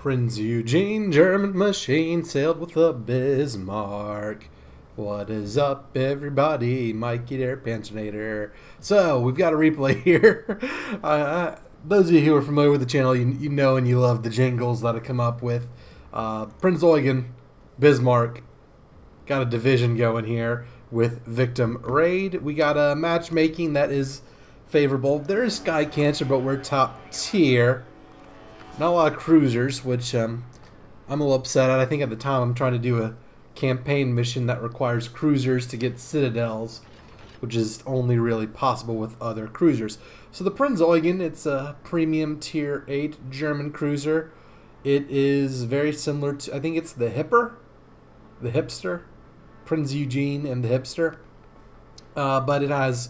Prinz Eugen, German machine, sailed with the Bismarck. What is up, everybody? Mikey there, Panzernator. So, we've got a replay here. Those of you who are familiar with the channel, you know and you love the jingles that I come up with. Prinz Eugen, Bismarck, got a division going here with Victim Raid. We got a matchmaking that is favorable. There is Sky Cancer, but we're top tier. Not a lot of cruisers, which I'm a little upset at. I think at the time I'm trying to do a campaign mission that requires cruisers to get citadels, which is only really possible with other cruisers. So the Prinz Eugen, it's a premium tier 8 German cruiser. It is very similar to, I think it's the hipster, Prinz Eugen and the hipster, but it has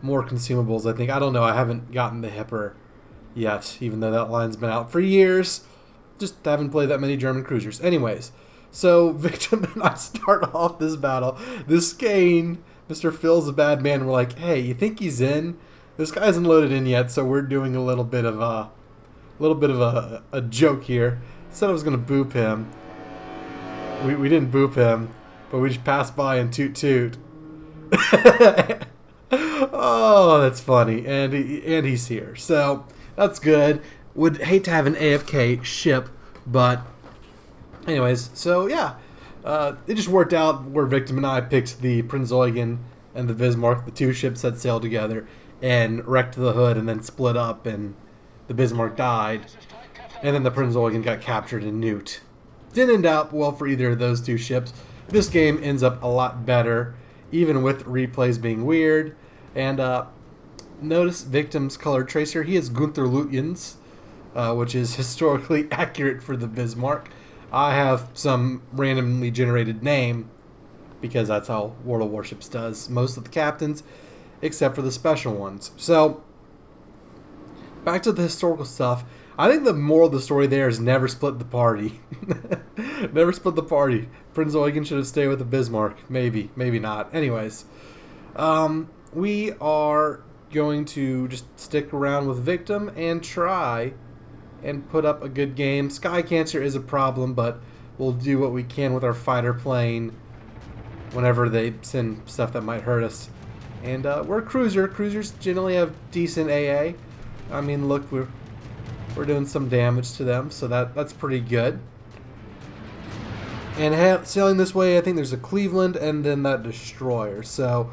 more consumables, I think. I don't know, I haven't gotten the hipper yet, even though that line's been out for years. Just haven't played that many German cruisers. Anyways, so Victim and I start off this battle. This Skane, Mr. Phil's a bad man. We're like, hey, you think he's in? This guy hasn't loaded in yet, so we're doing a little bit of a joke here. Said I was gonna boop him. We didn't boop him, but we just passed by and toot toot. Oh, that's funny, and he's here. So that's good. Would hate to have an AFK ship, but anyways, so yeah, it just worked out where Victim and I picked the Prinz Eugen and the Bismarck, the two ships that sailed together, and wrecked the hood and then split up, and the Bismarck died, and then the Prinz Eugen got captured and nuked. Didn't end up well for either of those two ships. This game ends up a lot better, even with replays being weird. And notice Victim's color tracer. He is Gunther Lutyens, which is historically accurate for the Bismarck. I have some randomly generated name because that's how World of Warships does most of the captains, except for the special ones. So, back to the historical stuff. I think the moral of the story there is never split the party. Never split the party. Prinz Eugen should have stayed with the Bismarck. Maybe, maybe not. Anyways, we are going to just stick around with Victim and try and put up a good game. Sky Cancer is a problem, but we'll do what we can with our fighter plane whenever they send stuff that might hurt us. And we're a cruiser. Cruisers generally have decent AA. I mean, look, we're doing some damage to them, so that's pretty good. And sailing this way, I think there's a Cleveland and then that destroyer. So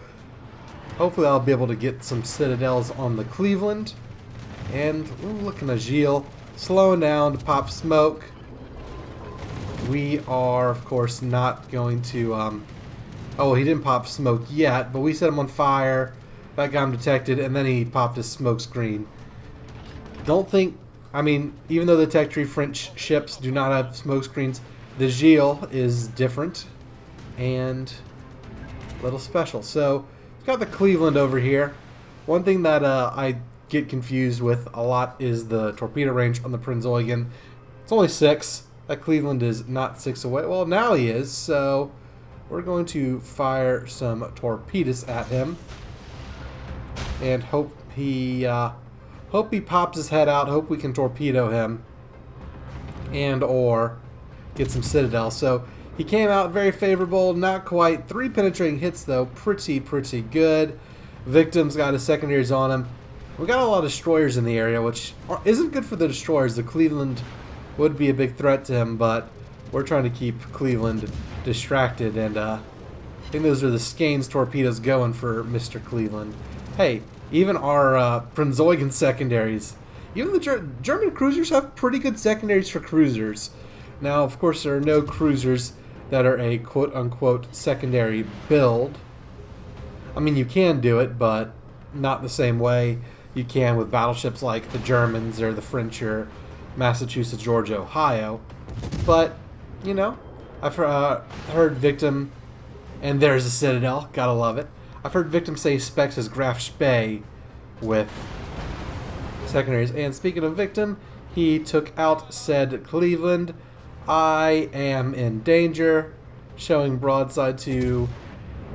hopefully I'll be able to get some citadels on the Cleveland. And looking at Gilles slowing down to pop smoke. We are, of course, not going to... oh, he didn't pop smoke yet, but we set him on fire. That got him detected, and then he popped his smoke screen. Don't think... I mean, even though the Tech Tree French ships do not have smoke screens, the Gilles is different and a little special. So, we've got the Cleveland over here. One thing that I get confused with a lot is the torpedo range on the Prinz Eugen. It's only 6. That Cleveland is not 6 away. Well, now he is, so we're going to fire some torpedoes at him and hope he pops his head out. Hope we can torpedo him and or get some citadel. So he came out very favorable, not quite. 3 penetrating hits though, pretty good. Victim's got his secondaries on him. We got a lot of destroyers in the area, which isn't good for the destroyers. The Cleveland would be a big threat to him, but we're trying to keep Cleveland distracted, and I think those are the Skane's torpedoes going for Mr. Cleveland. Hey, even our Prinz Eugen secondaries, even the German cruisers have pretty good secondaries for cruisers. Now, of course, there are no cruisers that are a quote-unquote secondary build. I mean, you can do it, but not the same way you can with battleships like the Germans or the French or Massachusetts, Georgia, Ohio. But, you know, I've heard Victim, and there's a citadel, gotta love it. I've heard Victim say he specs his Graf Spee with secondaries. And speaking of Victim, he took out said Cleveland. I am in danger, showing broadside to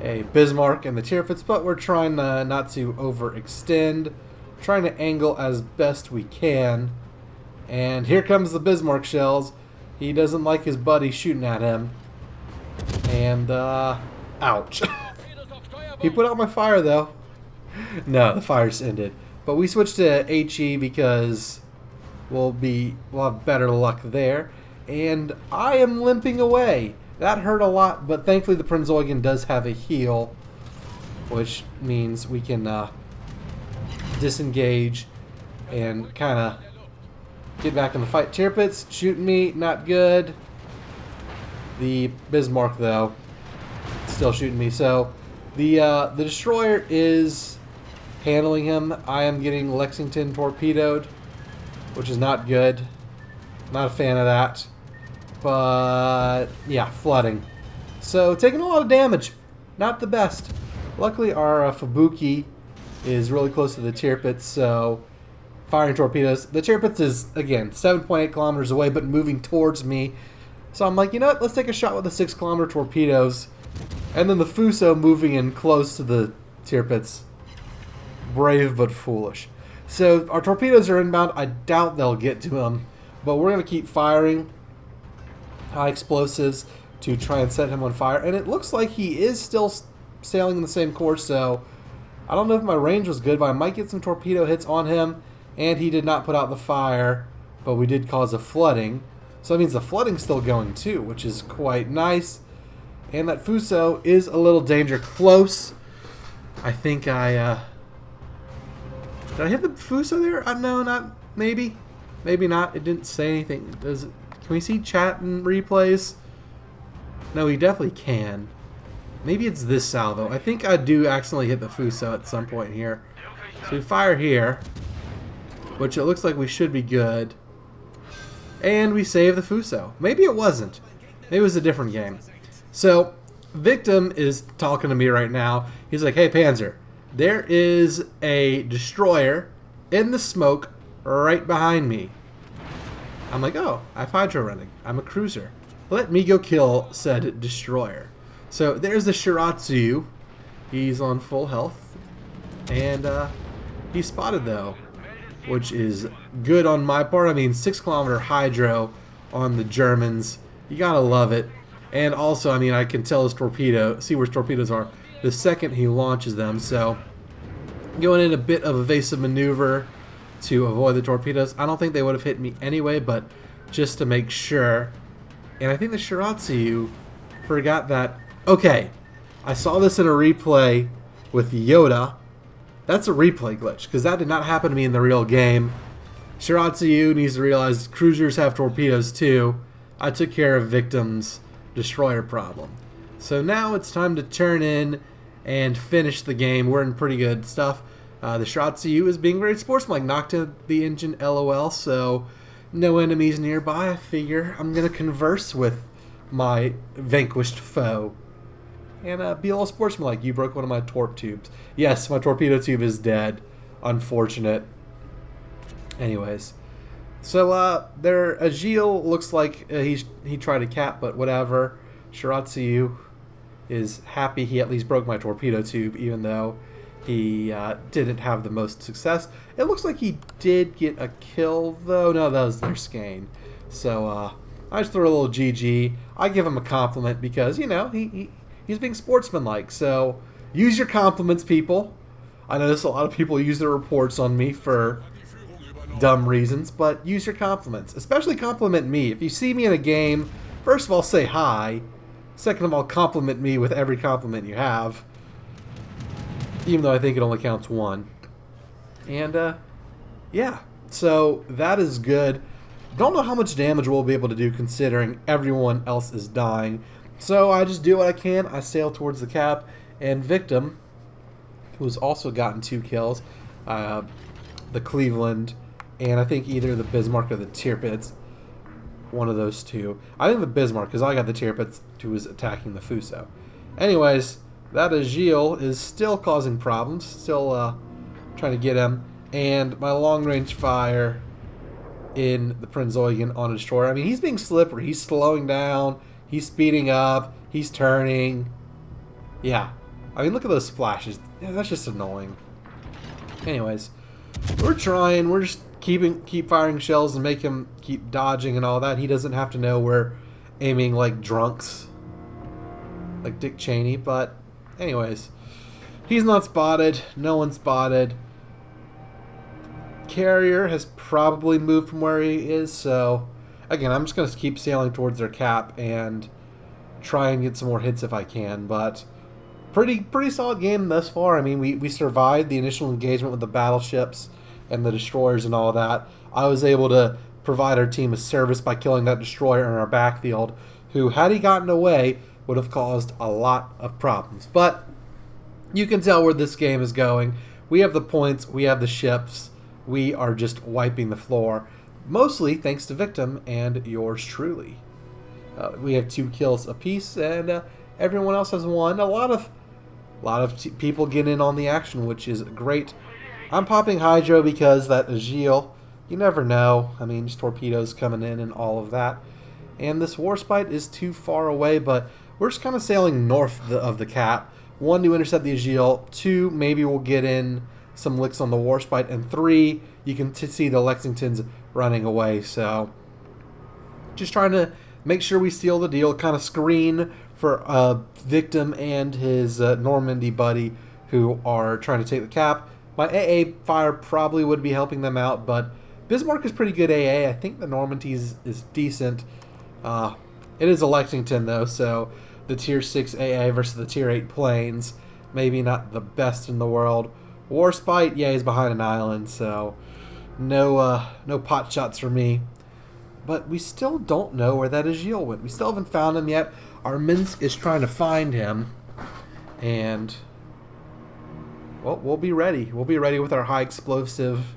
a Bismarck and the Tirpitz, but we're trying not to overextend, trying to angle as best we can. And here comes the Bismarck shells. He doesn't like his buddy shooting at him. And, ouch. He put out my fire, though. No, the fire's ended. But we switched to HE because we'll have better luck there. And I am limping away. That hurt a lot, but thankfully the Prinz Eugen does have a heal, which means we can disengage and kind of get back in the fight. Tirpitz shooting me, not good. The Bismarck, though, still shooting me. So the destroyer is handling him. I am getting Lexington torpedoed, which is not good. Not a fan of that. But yeah, flooding. So taking a lot of damage. Not the best. Luckily our Fubuki is really close to the Tirpitz, so firing torpedoes. The Tirpitz is, again, 7.8 kilometers away, but moving towards me. So I'm like, you know what, let's take a shot with the 6-kilometer torpedoes. And then the Fuso moving in close to the Tirpitz. Brave but foolish. So our torpedoes are inbound. I doubt they'll get to him, but we're going to keep firing high explosives to try and set him on fire. And it looks like he is still sailing in the same course, so I don't know if my range was good, but I might get some torpedo hits on him. And he did not put out the fire, but we did cause a flooding. So that means the flooding's still going too, which is quite nice. And that Fuso is a little danger close. I think did I hit the Fuso there? No, not maybe. Maybe not. It didn't say anything. Can we see chat and replays? No, we definitely can. Maybe it's this salvo. I think I do accidentally hit the Fuso at some point here. So we fire here, which it looks like we should be good. And we save the Fuso. Maybe it wasn't. Maybe it was a different game. So, Victim is talking to me right now. He's like, hey, Panzer, there is a destroyer in the smoke right behind me. I'm like, oh, I have hydro running. I'm a cruiser. Let me go kill said destroyer. So, there's the Shiratsu. He's on full health. And he's spotted, though, which is good on my part. I mean, 6-kilometer hydro on the Germans. You gotta love it. And also, I mean, I can tell his torpedo, see where his torpedoes are the second he launches them. So, going in a bit of evasive maneuver to avoid the torpedoes. I don't think they would have hit me anyway, but just to make sure. And I think the Shiratsu forgot that. Okay, I saw this in a replay with Yoda. That's a replay glitch, because that did not happen to me in the real game. Shiratsu needs to realize cruisers have torpedoes too. I took care of Victim's destroyer problem. So now it's time to turn in and finish the game. We're in pretty good stuff. The Shiratsu is being very sportsmanlike. Knocked in the engine, LOL, so no enemies nearby. I figure I'm going to converse with my vanquished foe. And be a little sportsmanlike. You broke one of my torp tubes. Yes, my torpedo tube is dead. Unfortunate. Anyways. So, there, Agile looks like he tried a cap, but whatever. Shiratsu is happy he at least broke my torpedo tube, even though he didn't have the most success. It looks like he did get a kill, though. No, that was their skein. So, I just threw a little GG. I give him a compliment because, you know, he's being sportsmanlike. So, use your compliments, people. I notice a lot of people use their reports on me for dumb reasons, but use your compliments. Especially compliment me. If you see me in a game, first of all, say hi. Second of all, compliment me with every compliment you have. Even though I think it only counts one. And, yeah. So, that is good. Don't know how much damage we'll be able to do considering everyone else is dying. So, I just do what I can. I sail towards the cap. And Victim, who's also gotten 2 kills, the Cleveland, and I think either the Bismarck or the Tirpitz. One of those two. I think the Bismarck, because I got the Tirpitz who was attacking the Fuso. Anyways, that Agile is still causing problems. Still trying to get him. And my long-range fire in the Prinz Eugen on a destroyer. I mean, he's being slippery. He's slowing down. He's speeding up. He's turning. Yeah. I mean, look at those splashes. Yeah, that's just annoying. Anyways, we're trying. We're just keep firing shells and make him keep dodging and all that. He doesn't have to know we're aiming like drunks, like Dick Cheney. But anyways, he's not spotted. No one spotted. Carrier has probably moved from where he is, so again, I'm just going to keep sailing towards their cap and try and get some more hits if I can. But pretty solid game thus far. I mean, we survived the initial engagement with the battleships and the destroyers and all that. I was able to provide our team a service by killing that destroyer in our backfield, who, had he gotten away, would have caused a lot of problems. But you can tell where this game is going. We have the points, we have the ships, we are just wiping the floor, mostly thanks to Victim and yours truly. We have 2 kills apiece, and everyone else has 1. A lot of people get in on the action, which is great. I'm popping Hydro because that Agile, you never know. I mean, just torpedoes coming in and all of that. And this Warspite is too far away, but we're just kind of sailing north of the cap. 1, to intercept the Agile. 2, maybe we'll get in some licks on the Warspite. And 3, you can see the Lexingtons running away. So just trying to make sure we seal the deal, kind of screen for Victim and his Normandy buddy who are trying to take the cap. My AA fire probably would be helping them out, but Bismarck is pretty good AA. I think the Normandy is decent. It is a Lexington, though, so the Tier 6 AA versus the Tier 8 planes, maybe not the best in the world. Warspite, yeah, he's behind an island, so no pot shots for me. But we still don't know where that Agile went. We still haven't found him yet. Our Minsk is trying to find him, and well, we'll be ready. We'll be ready with our high explosive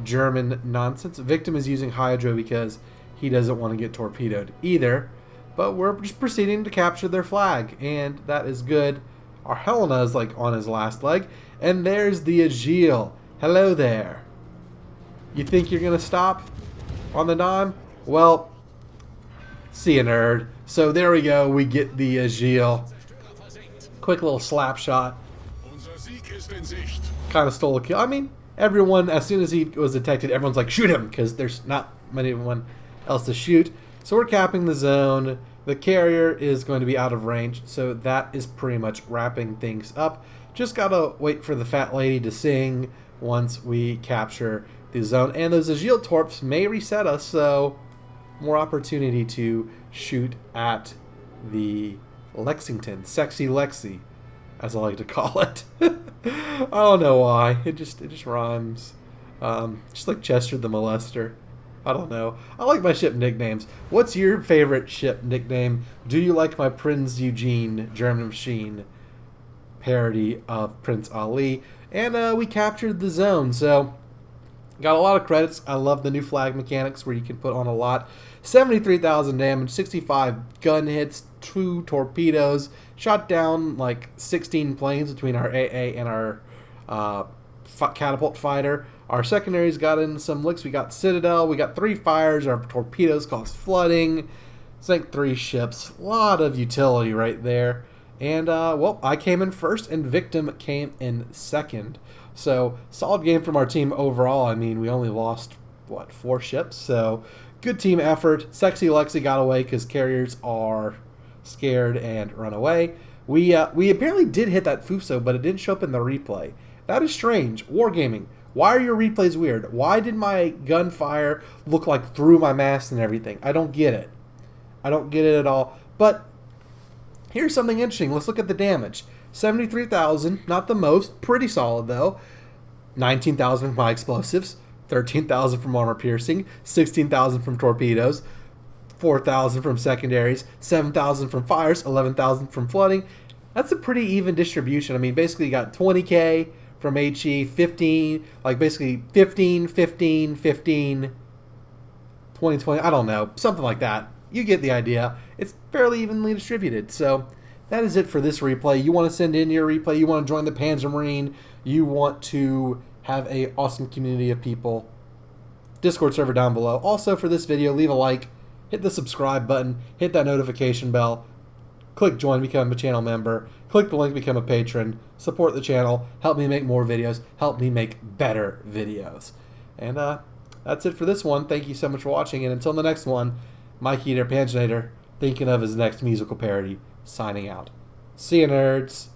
German nonsense. Victim is using Hydro because he doesn't want to get torpedoed either. But we're just proceeding to capture their flag, and that is good. Our Helena is like on his last leg, and there's the Agile. Hello there. You think you're gonna stop on the dime? Well, see ya, nerd. So there we go. We get the Agile. Quick little slap shot. Kind of stole a kill. I mean, everyone, as soon as he was detected, everyone's like, shoot him, because there's not anyone else to shoot. So we're capping the zone. The carrier is going to be out of range, so that is pretty much wrapping things up. Just gotta wait for the fat lady to sing once we capture the zone. And those Agile torps may reset us, so more opportunity to shoot at the Lexington. Sexy Lexi, as I like to call it. I don't know why. It just rhymes. Just like Chester the Molester. I don't know. I like my ship nicknames. What's your favorite ship nickname? Do you like my Prinz Eugen German machine parody of Prince Ali? And we captured the zone, so got a lot of credits. I love the new flag mechanics where you can put on a lot. 73,000 damage, 65 gun hits, 2 torpedoes, shot down like 16 planes between our AA and our catapult fighter. Our secondaries got in some licks. We got Citadel. We got 3 fires. Our torpedoes caused flooding. Sank 3 ships. A lot of utility right there. And, well, I came in first, and Victim came in second. So, solid game from our team overall. I mean, we only lost, what, 4 ships? So, good team effort. Sexy Lexi got away because carriers are scared and run away. We apparently did hit that Fuso, but it didn't show up in the replay. That is strange. Wargaming. Why are your replays weird? Why did my gunfire look like through my mast and everything? I don't get it. I don't get it at all. But here's something interesting. Let's look at the damage. 73,000, not the most. Pretty solid, though. 19,000 from my explosives. 13,000 from armor piercing. 16,000 from torpedoes. 4,000 from secondaries. 7,000 from fires. 11,000 from flooding. That's a pretty even distribution. I mean, basically you got 20K from HE, 15, like basically 15, 15, 15, 20, 20, I don't know, something like that. You get the idea. It's fairly evenly distributed. So that is it for this replay. You want to send in your replay, you want to join the Panzer Marine, you want to have a awesome community of people, Discord server down below. Also for this video, leave a like, hit the subscribe button, hit that notification bell, click join, become a channel member, click the link, become a patron, support the channel, help me make more videos, help me make better videos. And that's it for this one. Thank you so much for watching, and until the next one, Mike Eater, Panzernator, thinking of his next musical parody, signing out. See you, nerds.